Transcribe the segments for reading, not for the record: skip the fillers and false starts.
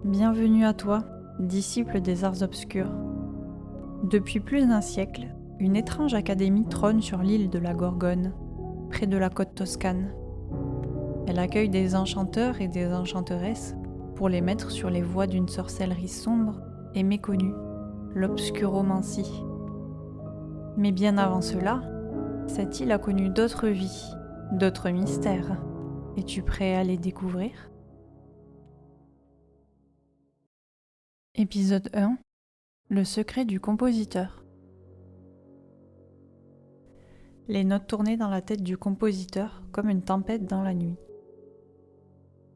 Bienvenue à toi, disciple des arts obscurs. Depuis plus d'un siècle, une étrange académie trône sur l'île de la Gorgone, près de la côte toscane. Elle accueille des enchanteurs et des enchanteresses pour les mettre sur les voies d'une sorcellerie sombre et méconnue, l'obscuromancie. Mais bien avant cela, cette île a connu d'autres vies, d'autres mystères. Es-tu prêt à les découvrir ? Épisode 1 : Le secret du compositeur. Les notes tournaient dans la tête du compositeur comme une tempête dans la nuit.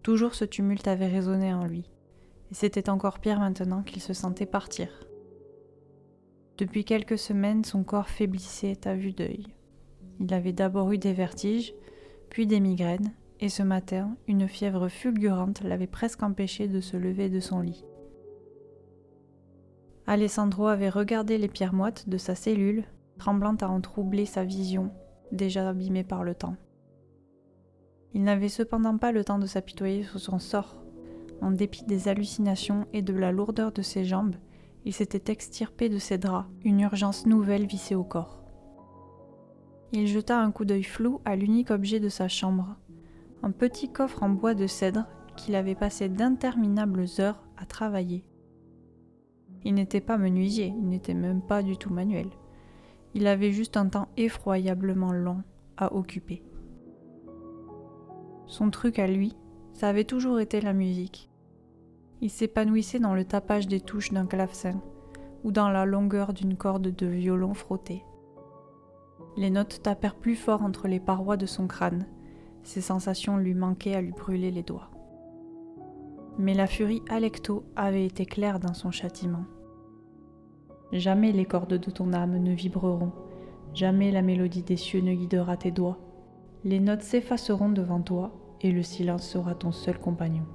Toujours ce tumulte avait résonné en lui, et c'était encore pire maintenant qu'il se sentait partir. Depuis quelques semaines, son corps faiblissait à vue d'œil. Il avait d'abord eu des vertiges, puis des migraines, et ce matin, une fièvre fulgurante l'avait presque empêché de se lever de son lit. Alessandro avait regardé les pierres moites de sa cellule, tremblant à en troubler sa vision, déjà abîmée par le temps. Il n'avait cependant pas le temps de s'apitoyer sur son sort. En dépit des hallucinations et de la lourdeur de ses jambes, il s'était extirpé de ses draps, une urgence nouvelle vissée au corps. Il jeta un coup d'œil flou à l'unique objet de sa chambre, un petit coffre en bois de cèdre qu'il avait passé d'interminables heures à travailler. Il n'était pas menuisier, il n'était même pas du tout manuel. Il avait juste un temps effroyablement long à occuper. Son truc à lui, ça avait toujours été la musique. Il s'épanouissait dans le tapage des touches d'un clavecin ou dans la longueur d'une corde de violon frotté. Les notes tapèrent plus fort entre les parois de son crâne. Ces sensations lui manquaient à lui brûler les doigts. Mais la furie Alecto avait été claire dans son châtiment. Jamais les cordes de ton âme ne vibreront, jamais la mélodie des cieux ne guidera tes doigts. Les notes s'effaceront devant toi et le silence sera ton seul compagnon.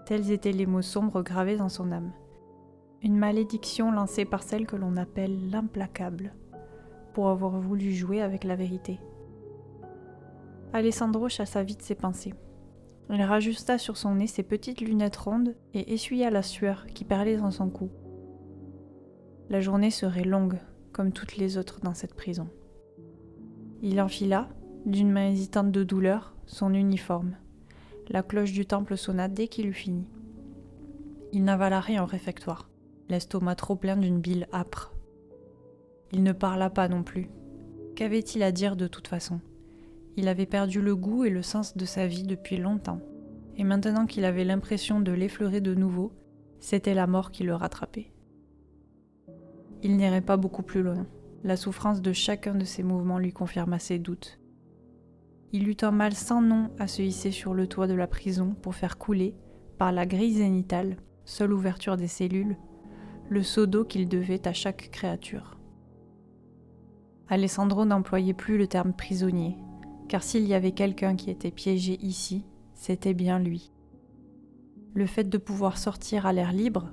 Tels étaient les mots sombres gravés dans son âme. Une malédiction lancée par celle que l'on appelle l'implacable, pour avoir voulu jouer avec la vérité. Alessandro chassa vite ses pensées. Il rajusta sur son nez ses petites lunettes rondes et essuya la sueur qui perlait dans son cou. La journée serait longue, comme toutes les autres dans cette prison. Il enfila, d'une main hésitante de douleur, son uniforme. La cloche du temple sonna dès qu'il eut fini. Il n'avala rien au réfectoire, l'estomac trop plein d'une bile âpre. Il ne parla pas non plus. Qu'avait-il à dire de toute façon ? Il avait perdu le goût et le sens de sa vie depuis longtemps, et maintenant qu'il avait l'impression de l'effleurer de nouveau, c'était la mort qui le rattrapait. Il n'irait pas beaucoup plus loin. La souffrance de chacun de ses mouvements lui confirma ses doutes. Il eut un mal sans nom à se hisser sur le toit de la prison pour faire couler, par la grille zénitale, seule ouverture des cellules, le seau d'eau qu'il devait à chaque créature. Alessandro n'employait plus le terme prisonnier, car s'il y avait quelqu'un qui était piégé ici, c'était bien lui. Le fait de pouvoir sortir à l'air libre,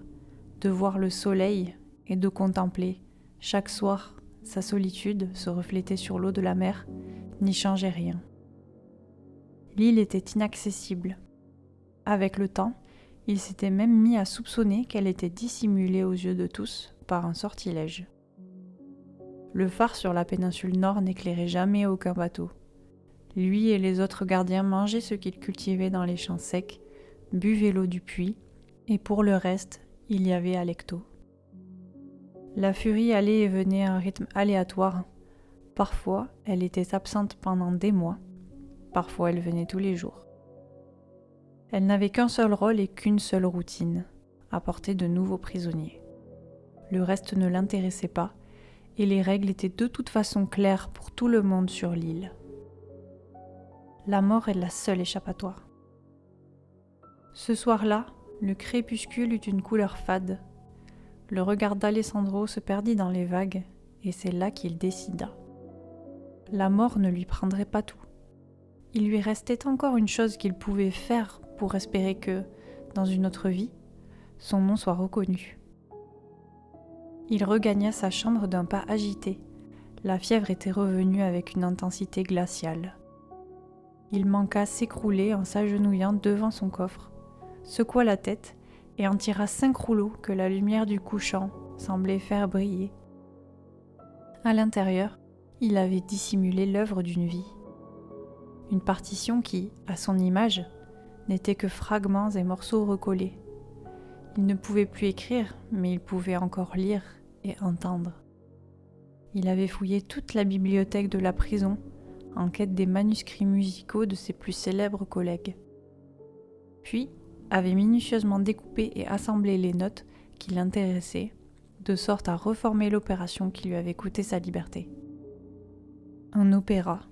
de voir le soleil et de contempler, chaque soir, sa solitude se reflétait sur l'eau de la mer, n'y changeait rien. L'île était inaccessible. Avec le temps, il s'était même mis à soupçonner qu'elle était dissimulée aux yeux de tous par un sortilège. Le phare sur la péninsule nord n'éclairait jamais aucun bateau. Lui et les autres gardiens mangeaient ce qu'ils cultivaient dans les champs secs, buvaient l'eau du puits, et pour le reste, il y avait Alecto. La furie allait et venait à un rythme aléatoire. Parfois, elle était absente pendant des mois. Parfois, elle venait tous les jours. Elle n'avait qu'un seul rôle et qu'une seule routine, apporter de nouveaux prisonniers. Le reste ne l'intéressait pas, et les règles étaient de toute façon claires pour tout le monde sur l'île. La mort est la seule échappatoire. Ce soir-là, le crépuscule eut une couleur fade. Le regard d'Alessandro se perdit dans les vagues, et c'est là qu'il décida. La mort ne lui prendrait pas tout. Il lui restait encore une chose qu'il pouvait faire pour espérer que, dans une autre vie, son nom soit reconnu. Il regagna sa chambre d'un pas agité. La fièvre était revenue avec une intensité glaciale. Il manqua s'écrouler en s'agenouillant devant son coffre, secoua la tête et en tira 5 rouleaux que la lumière du couchant semblait faire briller. À l'intérieur, il avait dissimulé l'œuvre d'une vie. Une partition qui, à son image, n'était que fragments et morceaux recollés. Il ne pouvait plus écrire, mais il pouvait encore lire et entendre. Il avait fouillé toute la bibliothèque de la prison en quête des manuscrits musicaux de ses plus célèbres collègues. Puis, avait minutieusement découpé et assemblé les notes qui l'intéressaient, de sorte à reformer l'opération qui lui avait coûté sa liberté. Un opéra,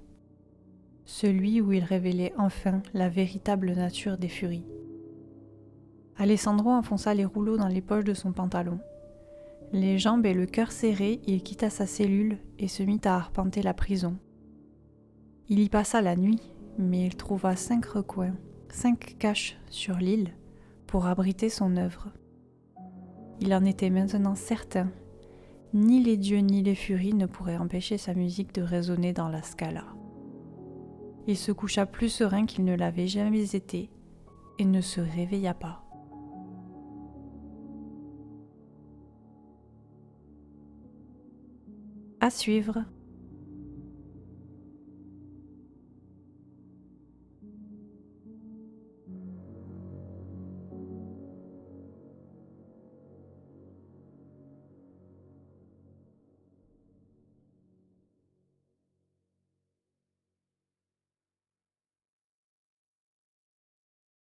celui où il révélait enfin la véritable nature des furies. Alessandro enfonça les rouleaux dans les poches de son pantalon. Les jambes et le cœur serrés, il quitta sa cellule et se mit à arpenter la prison. Il y passa la nuit, mais il trouva 5 recoins, 5 caches sur l'île pour abriter son œuvre. Il en était maintenant certain, ni les dieux ni les furies ne pourraient empêcher sa musique de résonner dans la Scala. Il se coucha plus serein qu'il ne l'avait jamais été et ne se réveilla pas. À suivre.